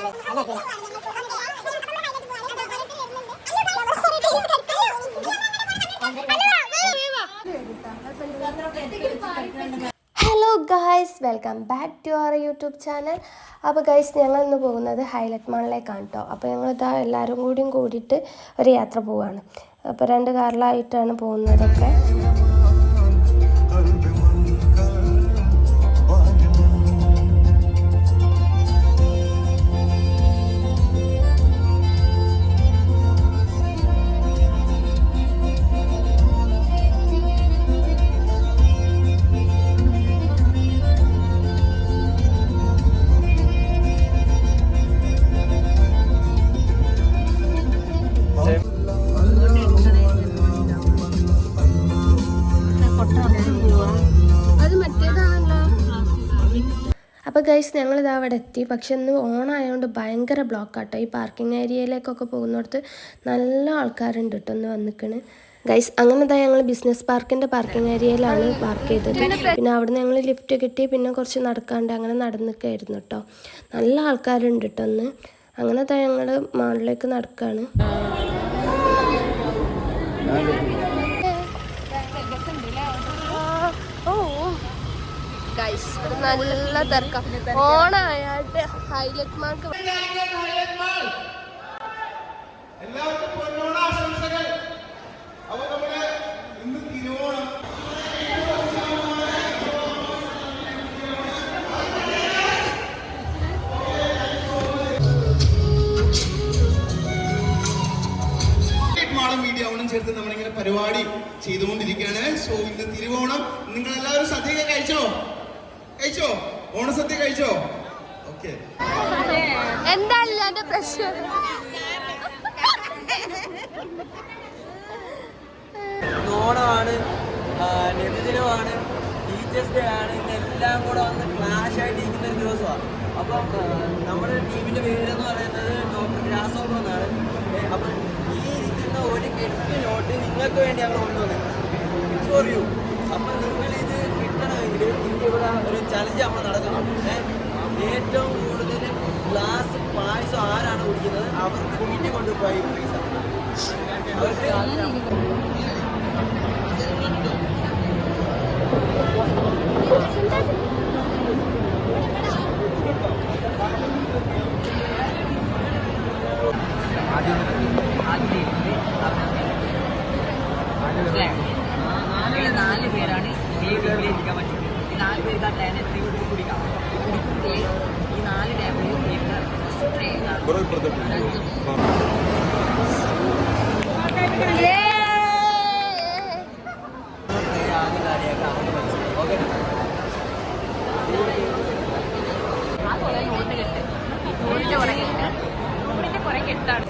Hello guys, welcome back to our YouTube channel. അപ്പോൾ guys, ഞങ്ങൾ ഇന്ന് പോകുന്നത് ഹൈലൈറ്റ് മാളിലേക്കാണ് കേട്ടോ. അപ്പോൾ ഞങ്ങളിതാ എല്ലാവരും കൂടിയിട്ട് ഒരു യാത്ര പോവുകയാണ്. അപ്പോൾ 2 കാറിലായിട്ടാണ് പോകുന്നതൊക്കെ. അപ്പോൾ ഗൈസ്, ഞങ്ങളിത് അവിടെ എത്തി. പക്ഷെ ഇന്ന് ഓണായതുകൊണ്ട് ഭയങ്കര ബ്ലോക്കാട്ടോ. ഈ പാർക്കിംഗ് ഏരിയയിലേക്കൊക്കെ പോകുന്നിടത്ത് നല്ല ആൾക്കാരുണ്ട് കേട്ടോ ഇന്ന് വന്നിക്കണ് ഗൈസ്. അങ്ങനെ ഞങ്ങൾ ബിസിനസ് പാർക്കിൻ്റെ പാർക്കിംഗ് ഏരിയയിലാണ് പാർക്ക് ചെയ്തത്. പിന്നെ അവിടെ നിന്ന് ഞങ്ങൾ ലിഫ്റ്റ് കിട്ടി. പിന്നെ കുറച്ച് നടക്കാണ്ട് അങ്ങനെ നടന്നിക്കായിരുന്നു കേട്ടോ. നല്ല ആൾക്കാരുണ്ട് കേട്ടോ ഇന്ന്. അങ്ങനെ ഞങ്ങൾ മാളിലേക്ക് നടക്കുകയാണ്. നല്ല തിരക്കാം. ഓണായിട്ട് ഹൈലൈറ്റ് മാൾക്ക് ചേർത്ത് നമ്മളിങ്ങനെ പരിപാടി ചെയ്തുകൊണ്ടിരിക്കുകയാണ്. സോ ഇന്ന് തിരുവോണം. നിങ്ങൾ എല്ലാവരും സദ്യ കഴിച്ചോ? ഓണസദ്യ കഴിച്ചോ? ഓക്കെ. എന്തായാലും എന്റെ പ്രശ്നം ഓണമാണ്, നബിദിനമാണ്, ടീച്ചേഴ്സ് ഡേ ആണ്. ഇതെല്ലാം കൂടെ വന്ന് ക്ലാഷ് ആയിട്ട് ഇരിക്കുന്ന ഒരു ദിവസമാണ്. അപ്പം നമ്മുടെ ടീമിന്റെ പേരെന്ന് പറയുന്നത് ഡോക്ടർ ഗ്രാസോവർ എന്നാണ്. അപ്പം ഈ ഇരിക്കുന്ന ഒരു 8 നോട്ട് നിങ്ങൾക്ക് വേണ്ടി ഞങ്ങൾ കൊണ്ടുവന്നത് ഫോർ യു. അപ്പം നിങ്ങളിത് കിട്ടണമെങ്കിൽ ഇവിടെ ഒരു ചലഞ്ച് നമ്മൾ നടക്കുന്നുണ്ട്. ഏറ്റവും കൂടുതൽ ഗ്ലാസ് പായസം ആരാണ് കുടിക്കുന്നത് അവർക്ക് വീട്ടിൽ കൊണ്ടുപോയി പൈസ അവർക്ക് നാല് പേരാണ് ഇരിക്കാൻ പറ്റും. ഈ 4 പേര് ഇതാ ട്രെയിനിൽ കുടിക്കാം. ഈ 4 ടേബിളിൽ ആ കുറെ നോട്ട് കെട്ട്, നോട്ടിന്റെ കുറെ കെട്ട്, നോട്ടിന്റെ കുറെ കെട്ടാണ്.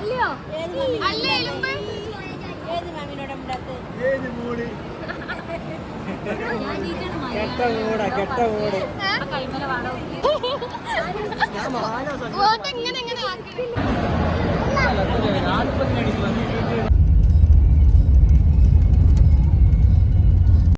അല്ലേ കെട്ട കൂടെ കൈമല വാടക ഞാൻ